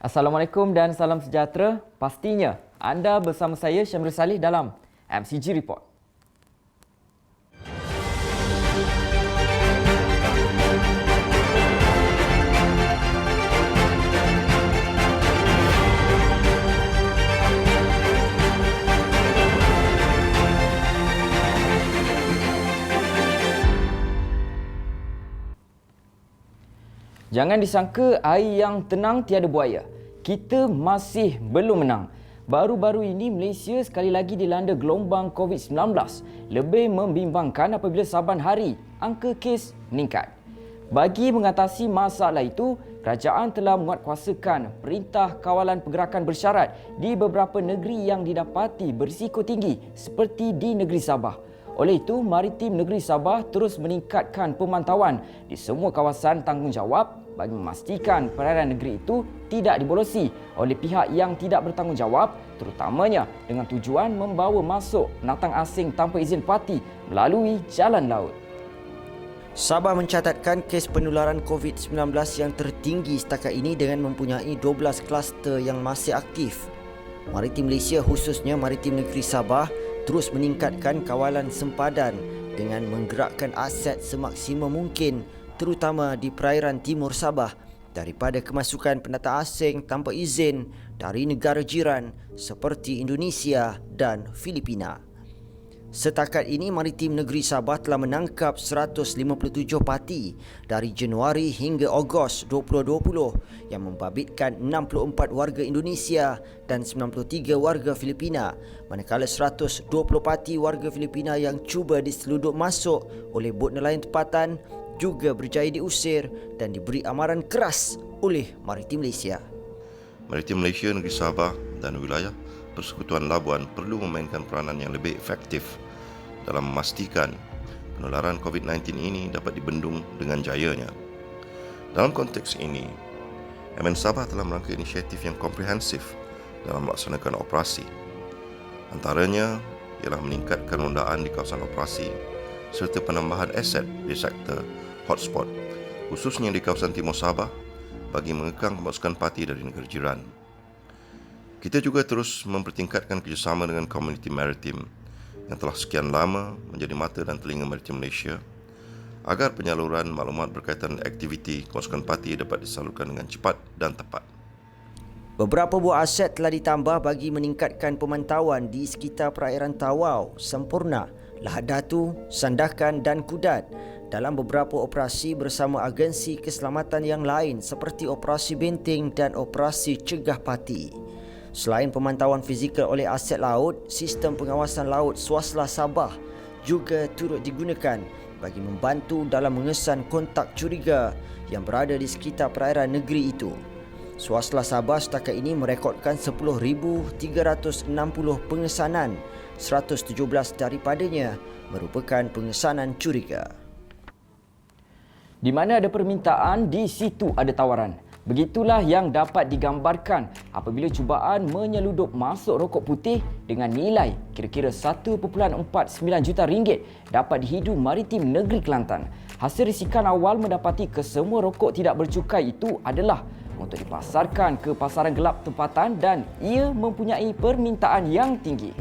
Assalamualaikum dan salam sejahtera. Pastinya anda bersama saya Syamrul Salih dalam MCG Report. Jangan disangka air yang tenang tiada buaya. Kita masih belum menang. Baru-baru ini Malaysia sekali lagi dilanda gelombang COVID-19. Lebih membimbangkan apabila saban hari angka kes meningkat. Bagi mengatasi masalah itu, kerajaan telah menguatkuasakan Perintah Kawalan Pergerakan Bersyarat di beberapa negeri yang didapati berisiko tinggi seperti di negeri Sabah. Oleh itu, Maritim Negeri Sabah terus meningkatkan pemantauan di semua kawasan tanggungjawab bagi memastikan perairan negeri itu tidak dibolosi oleh pihak yang tidak bertanggungjawab, terutamanya dengan tujuan membawa masuk pendatang asing tanpa izin parti melalui jalan laut. Sabah mencatatkan kes penularan COVID-19 yang tertinggi setakat ini dengan mempunyai 12 kluster yang masih aktif. Maritim Malaysia, khususnya Maritim Negeri Sabah, terus meningkatkan kawalan sempadan dengan menggerakkan aset semaksimum mungkin, terutama di perairan timur Sabah, daripada kemasukan pendatang asing tanpa izin dari negara jiran seperti Indonesia dan Filipina. Setakat ini, Maritim Negeri Sabah telah menangkap 157 parti dari Januari hingga Ogos 2020 yang membabitkan 64 warga Indonesia dan 93 warga Filipina, manakala 120 parti warga Filipina yang cuba diseludup masuk oleh bot nelayan tempatan juga berjaya diusir dan diberi amaran keras oleh Maritim Malaysia. Maritim Malaysia Negeri Sabah dan wilayah Persekutuan Labuan perlu memainkan peranan yang lebih efektif dalam memastikan penularan COVID-19 ini dapat dibendung dengan jayanya. Dalam konteks ini, MN Sabah telah merangka inisiatif yang komprehensif dalam melaksanakan operasi. Antaranya ialah meningkatkan rondaan di kawasan operasi serta penambahan aset di sektor hotspot, khususnya di kawasan Timur Sabah bagi mengekang kemasukan parti dari negara jiran. Kita juga terus mempertingkatkan kerjasama dengan komuniti maritim yang telah sekian lama menjadi mata dan telinga Maritim Malaysia agar penyaluran maklumat berkaitan aktiviti kemasukan parti dapat disalurkan dengan cepat dan tepat. Beberapa buah aset telah ditambah bagi meningkatkan pemantauan di sekitar perairan Tawau, Sempurna, Lahad Datu, Sandakan dan Kudat dalam beberapa operasi bersama agensi keselamatan yang lain seperti Operasi Benteng dan Operasi Cegah Parti. Selain pemantauan fizikal oleh aset laut, sistem pengawasan laut Swasla Sabah juga turut digunakan bagi membantu dalam mengesan kontak curiga yang berada di sekitar perairan negeri itu. Swasla Sabah setakat ini merekodkan 10,360 pengesanan, 117 daripadanya merupakan pengesanan curiga. Di mana ada permintaan, di situ ada tawaran. Begitulah yang dapat digambarkan apabila cubaan menyeludup masuk rokok putih dengan nilai kira-kira 1.49 juta ringgit dapat dihidu Maritim Negeri Kelantan. Hasil risikan awal mendapati kesemua rokok tidak bercukai itu adalah untuk dipasarkan ke pasaran gelap tempatan dan ia mempunyai permintaan yang tinggi.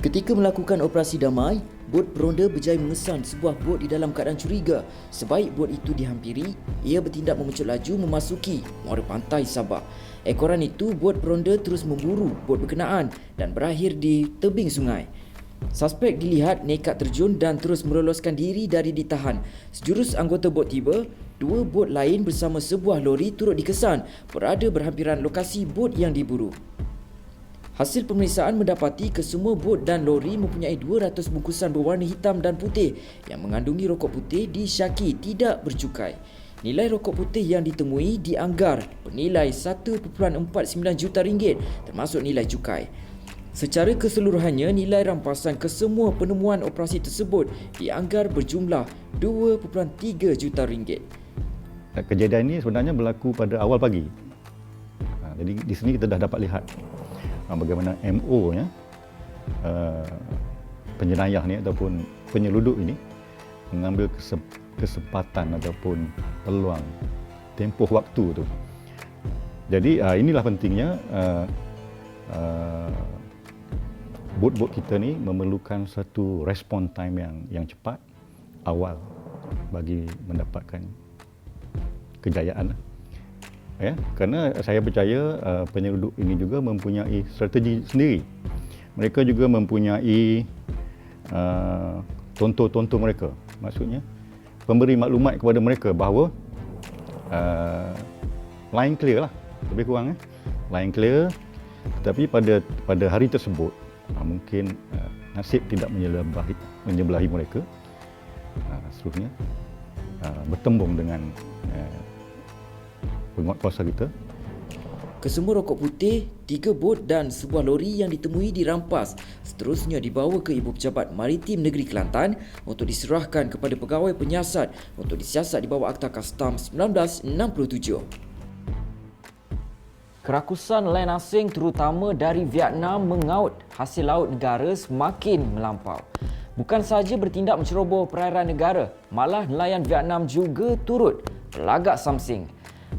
Ketika melakukan operasi damai, bot peronda berjaya mengesan sebuah bot di dalam keadaan curiga. Sebaik bot itu dihampiri, ia bertindak memecut laju memasuki muara pantai Sabah. Ekoran itu, bot peronda terus memburu bot berkenaan dan berakhir di tebing sungai. Suspek dilihat nekat terjun dan terus meloloskan diri dari ditahan. Sejurus anggota bot tiba, dua bot lain bersama sebuah lori turut dikesan berada berhampiran lokasi bot yang diburu. Hasil pemeriksaan mendapati kesemua bot dan lori mempunyai 200 bungkusan berwarna hitam dan putih yang mengandungi rokok putih disyaki tidak bercukai. Nilai rokok putih yang ditemui dianggar bernilai 1.49 juta ringgit termasuk nilai cukai. Secara keseluruhannya, nilai rampasan kesemua penemuan operasi tersebut dianggar berjumlah 2.3 juta ringgit. Kejadian ini sebenarnya berlaku pada awal pagi. Jadi di sini kita dah dapat lihat bagaimana MO nya penjenayah ni ataupun penyelundup ini mengambil kesempatan ataupun peluang tempoh waktu tu Jadi inilah pentingnya bot-bot kita ni memerlukan satu respon time yang cepat awal bagi mendapatkan kejayaan. Ya, kerana saya percaya penyelundup ini juga mempunyai strategi sendiri. Mereka juga mempunyai tonton-tonton mereka. Maksudnya pemberi maklumat kepada mereka bahawa line clear lah, lebih kurang line clear, tetapi pada hari tersebut mungkin nasib tidak menyebelahi mereka, seterusnya bertembung dengan penguatkuasa kita. Kesemua rokok putih, 3 bot dan sebuah lori yang ditemui dirampas, seterusnya dibawa ke Ibu Pejabat Maritim Negeri Kelantan untuk diserahkan kepada pegawai penyiasat untuk disiasat di bawah Akta Kastam 1967. Kerakusan land asing terutama dari Vietnam mengaut hasil laut negara semakin melampau. Bukan sahaja bertindak menceroboh perairan negara, malah nelayan Vietnam juga turut berlagak samsing.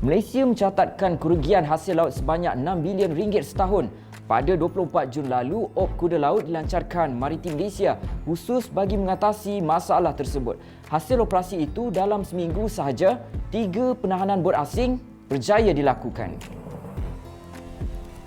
Malaysia mencatatkan kerugian hasil laut sebanyak 6 bilion ringgit setahun. Pada 24 Jun lalu, Op Kuda Laut dilancarkan Maritim Malaysia khusus bagi mengatasi masalah tersebut. Hasil operasi itu dalam seminggu sahaja, 3 penahanan bot asing berjaya dilakukan.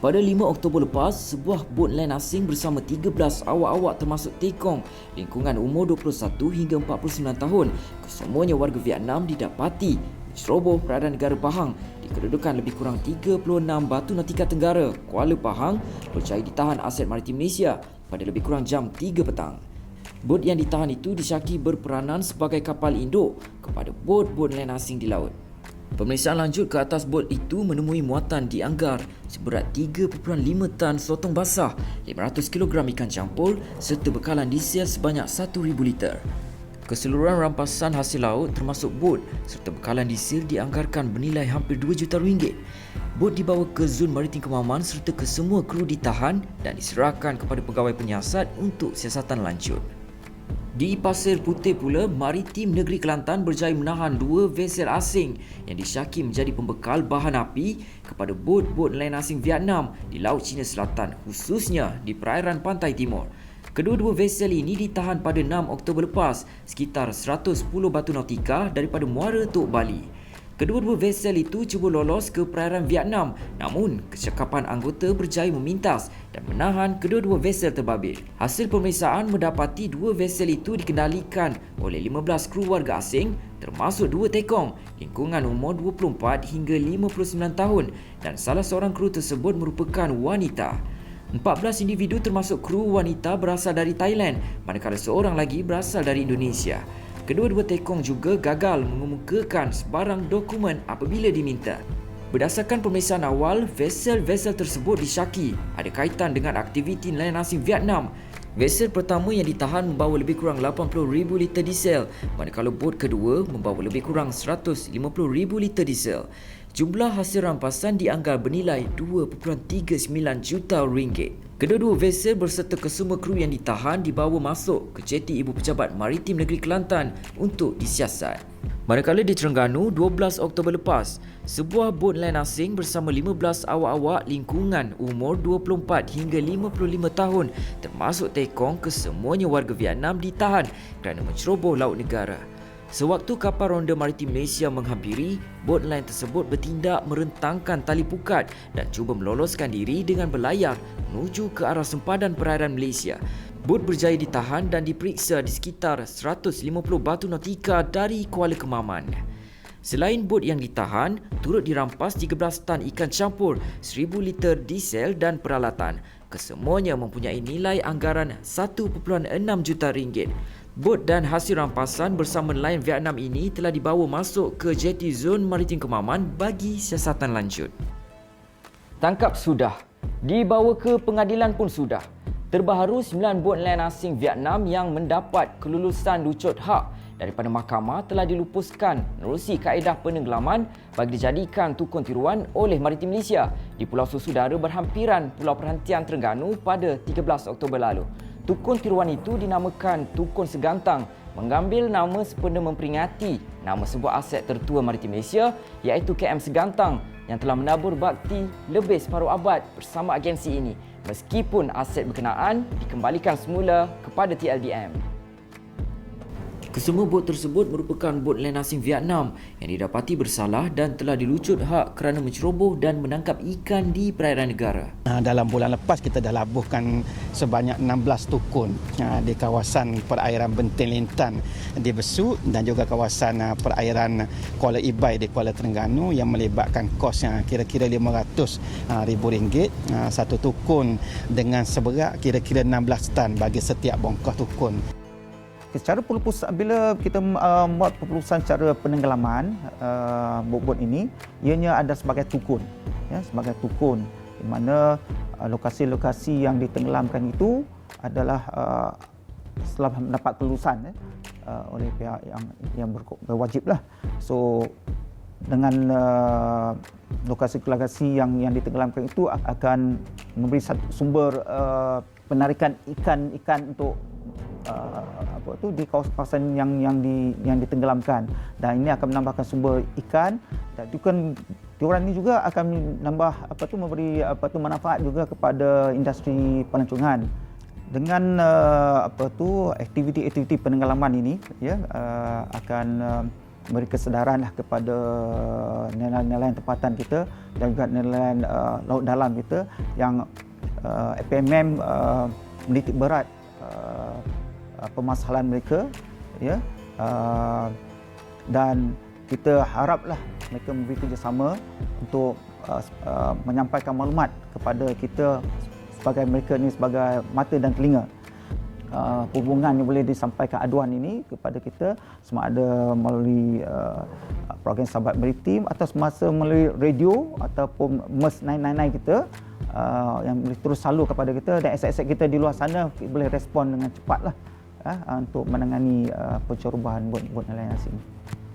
Pada 5 Oktober lepas, sebuah bot land asing bersama 13 awak-awak termasuk tekong lingkungan umur 21 hingga 49 tahun, kesemuanya warga Vietnam, didapati menceroboh perairan negara Pahang di kedudukan lebih kurang 36 Batu Nautika Tenggara, Kuala Pahang, berjaya ditahan aset Maritim Malaysia pada lebih kurang jam 3 petang. Bot yang ditahan itu disyaki berperanan sebagai kapal induk kepada bot-bot land asing di laut. Pemeriksaan lanjut ke atas bot itu menemui muatan di Anggar seberat 3.5 tan sotong basah, 500 kg ikan campur serta bekalan diesel sebanyak 1,000 liter. Keseluruhan rampasan hasil laut termasuk bot serta bekalan diesel dianggarkan bernilai hampir 2 juta ringgit. Bot dibawa ke Zon Maritim Kemaman serta kesemua kru ditahan dan diserahkan kepada pegawai penyiasat untuk siasatan lanjut. Di Pasir Putih pula, Maritim Negeri Kelantan berjaya menahan 2 vesel asing yang disyaki menjadi pembekal bahan api kepada bot-bot land asing Vietnam di Laut Cina Selatan, khususnya di perairan Pantai Timur. Kedua-dua vesel ini ditahan pada 6 Oktober lepas, sekitar 110 batu nautika daripada Muara Tok Bali. Kedua-dua vesel itu cuba lolos ke perairan Vietnam, namun kecekapan anggota berjaya memintas dan menahan kedua-dua vesel terbabit. Hasil pemeriksaan mendapati 2 vesel itu dikendalikan oleh 15 kru warga asing, termasuk 2 tekong lingkungan umur 24 hingga 59 tahun dan salah seorang kru tersebut merupakan wanita. 14 individu termasuk kru wanita berasal dari Thailand, manakala seorang lagi berasal dari Indonesia. Kedua-dua tekong juga gagal mengemukakan sebarang dokumen apabila diminta. Berdasarkan pemeriksaan awal, vesel-vesel tersebut disyaki ada kaitan dengan aktiviti nelayan asing Vietnam. Vesel pertama yang ditahan membawa lebih kurang 80,000 liter diesel, manakala bot kedua membawa lebih kurang 150,000 liter diesel. Jumlah hasil rampasan dianggar bernilai 2.39 juta ringgit. Kedua-dua vesel berserta kesemua kru yang ditahan dibawa masuk ke jeti Ibu Pejabat Maritim Negeri Kelantan untuk disiasat. Manakala di Terengganu, 12 Oktober lepas, sebuah bot land asing bersama 15 awak-awak lingkungan umur 24 hingga 55 tahun termasuk tekong kesemuanya warga Vietnam ditahan kerana menceroboh laut negara. Sewaktu kapal ronda Maritim Malaysia menghampiri, bot lain tersebut bertindak merentangkan tali pukat dan cuba meloloskan diri dengan berlayar menuju ke arah sempadan perairan Malaysia. Bot berjaya ditahan dan diperiksa di sekitar 150 batu nautika dari Kuala Kemaman. Selain bot yang ditahan, turut dirampas 13 tan ikan campur, 1,000 liter diesel dan peralatan. Kesemuanya mempunyai nilai anggaran 1.6 juta ringgit. Bot dan hasil rampasan bersama nelayan Vietnam ini telah dibawa masuk ke jeti Zon Maritim Kemaman bagi siasatan lanjut. Tangkap sudah, dibawa ke pengadilan pun sudah. Terbaru 9 bot land asing Vietnam yang mendapat kelulusan lucut hak daripada mahkamah telah dilupuskan menerusi kaedah penenggelaman bagi dijadikan tukun tiruan oleh Maritim Malaysia di Pulau Susudara berhampiran Pulau Perhentian Terengganu pada 13 Oktober lalu. Tukun tiruan itu dinamakan Tukun Segantang, mengambil nama sempena memperingati nama sebuah aset tertua Maritim Malaysia iaitu KM Segantang yang telah menabur bakti lebih separuh abad bersama agensi ini meskipun aset berkenaan dikembalikan semula kepada TLDM. Kesemua bot tersebut merupakan bot nelayan asing Vietnam yang didapati bersalah dan telah dilucut hak kerana menceroboh dan menangkap ikan di perairan negara. Dalam bulan lepas kita dah labuhkan sebanyak 16 tukun di kawasan perairan Benteng Lintan di Besut dan juga kawasan perairan Kuala Ibai di Kuala Terengganu yang melibatkan kos kira-kira RM500,000. Satu tukun dengan seberat kira-kira 16 tan bagi setiap bongkah tukun. Secara perlupusan, bila kita buat perlupusan secara penenggelaman bot-bot ini, ianya ada sebagai tukun, ya, sebagai tukun, di mana lokasi-lokasi yang ditenggelamkan itu adalah setelah mendapat kelulusan oleh pihak yang berwajib lah. So dengan lokasi-lokasi yang ditenggelamkan itu akan memberi satu sumber penarikan ikan untuk di kawasan yang ditenggelamkan, dan ini akan menambahkan sumber ikan, dan diorang ini juga akan menambah memberi manfaat juga kepada industri pelancongan. Dengan aktiviti-aktiviti penenggelaman ini, ya, akan memberi kesedaran lah kepada nelayan tempatan kita dan juga nelayan laut dalam kita yang FPMM menitik berat permasalahan mereka, ya, dan kita haraplah mereka memberi kerjasama untuk menyampaikan maklumat kepada kita sebagai mereka ni sebagai mata dan telinga. Hubungan yang boleh disampaikan aduan ini kepada kita sama ada melalui program Sahabat Maritim atau semasa melalui radio ataupun MERS 999 kita yang boleh terus salur kepada kita, dan aset-aset kita di luar sana boleh respon dengan cepatlah untuk menangani pencerobohan bot nelayan asing.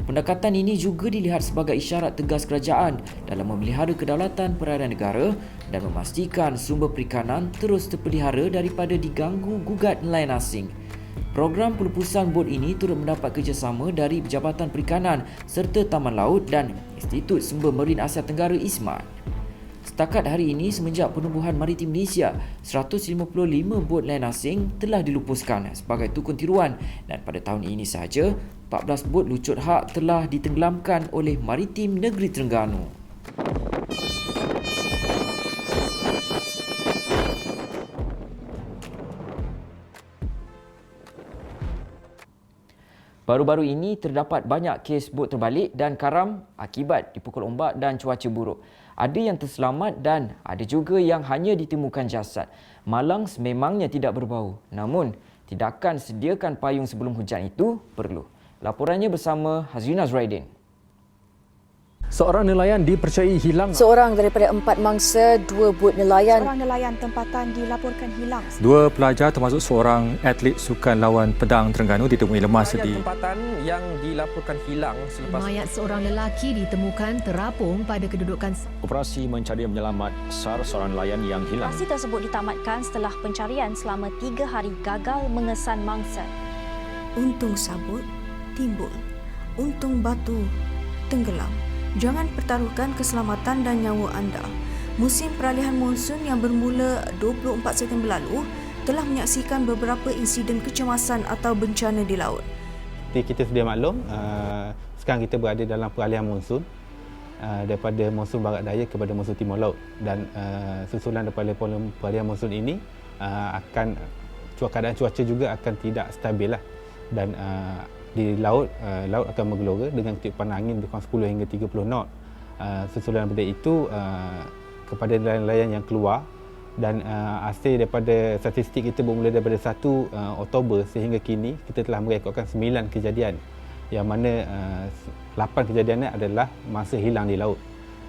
Pendekatan ini juga dilihat sebagai isyarat tegas kerajaan dalam memelihara kedaulatan perairan negara dan memastikan sumber perikanan terus terpelihara daripada diganggu gugat nelayan asing. Program pelupusan bot ini turut mendapat kerjasama dari Jabatan Perikanan serta Taman Laut dan Institut Sumber Marin Asia Tenggara ISMAT. Setakat hari ini, semenjak penubuhan Maritim Malaysia, 155 bot nelayan asing telah dilupuskan sebagai tukun tiruan, dan pada tahun ini sahaja 14 bot lucut hak telah ditenggelamkan oleh Maritim Negeri Terengganu. Baru-baru ini terdapat banyak kes bot terbalik dan karam akibat dipukul ombak dan cuaca buruk. Ada yang terselamat dan ada juga yang hanya ditemukan jasad. Malang sememangnya tidak berbau. Namun, tindakan sediakan payung sebelum hujan itu perlu. Laporannya bersama Hazrina Zuraidin. Seorang nelayan dipercayai hilang. Seorang daripada 4 mangsa, 2 bot nelayan. Seorang nelayan tempatan dilaporkan hilang. 2 pelajar termasuk seorang atlet sukan lawan pedang Terengganu ditemui lemas di tempatan yang dilaporkan hilang selepas mayat seorang lelaki ditemukan terapung pada kedudukan. Operasi mencari menyelamat SAR seorang nelayan yang hilang. Operasi tersebut ditamatkan setelah pencarian selama 3 hari gagal mengesan mangsa. Untung sabut timbul, untung batu tenggelam. Jangan pertaruhkan keselamatan dan nyawa anda. Musim peralihan monsun yang bermula 24 September lalu telah menyaksikan beberapa insiden kecemasan atau bencana di laut. Kita sedia maklum, sekarang kita berada dalam peralihan monsun daripada monsun barat daya kepada monsun timur laut, dan susulan daripada peralihan monsun ini akan keadaan cuaca juga akan tidak stabil lah, dan di laut akan bergelora dengan ketiupan angin lebih kurang 10 hingga 30 knot. Susulan daripada itu kepada nelayan yang keluar, dan hasil daripada statistik kita bermula daripada 1 Oktober sehingga kini kita telah merekodkan 9 kejadian, yang mana 8 kejadiannya adalah mangsa hilang di laut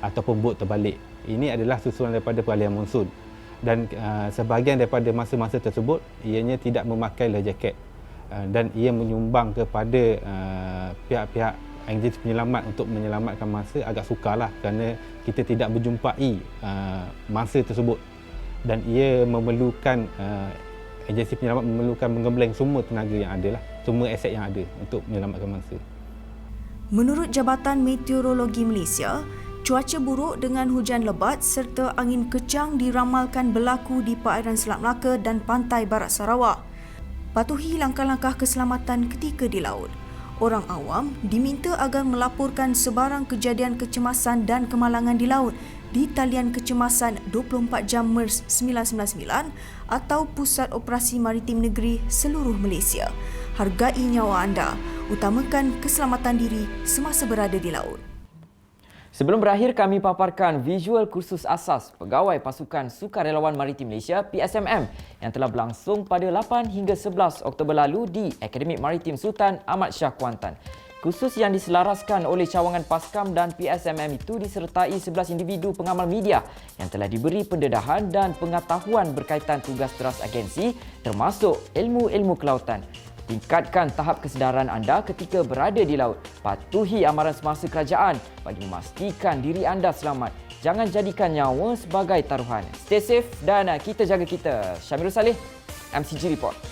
ataupun bot terbalik. Ini adalah susulan daripada peralihan monsun, dan sebahagian daripada mangsa-mangsa tersebut ianya tidak memakai life jacket, dan ia menyumbang kepada pihak-pihak agensi penyelamat untuk menyelamatkan mangsa agak sukarlah, kerana kita tidak berjumpai mangsa tersebut, dan ia memerlukan agensi penyelamat memerlukan menggembleng semua tenaga yang ada lah, semua aset yang ada untuk menyelamatkan mangsa. Menurut Jabatan Meteorologi Malaysia, Cuaca buruk dengan hujan lebat serta angin kecang diramalkan berlaku di perairan Selat Melaka dan pantai barat Sarawak. Patuhi langkah-langkah keselamatan ketika di laut. Orang awam diminta agar melaporkan sebarang kejadian kecemasan dan kemalangan di laut di talian kecemasan 24 jam MERS 999 atau Pusat Operasi Maritim Negeri seluruh Malaysia. Hargai nyawa anda, utamakan keselamatan diri semasa berada di laut. Sebelum berakhir, kami paparkan visual kursus asas Pegawai Pasukan Sukarelawan Maritim Malaysia PSMM yang telah berlangsung pada 8 hingga 11 Oktober lalu di Akademik Maritim Sultan Ahmad Shah Kuantan. Kursus yang diselaraskan oleh cawangan Paskam dan PSMM itu disertai 11 individu pengamal media yang telah diberi pendedahan dan pengetahuan berkaitan tugas teras agensi termasuk ilmu-ilmu kelautan. Tingkatkan tahap kesedaran anda ketika berada di laut. Patuhi amaran semasa kerajaan bagi memastikan diri anda selamat. Jangan jadikan nyawa sebagai taruhan. Stay safe dan kita jaga kita. Syamirul Saleh, MCG Report.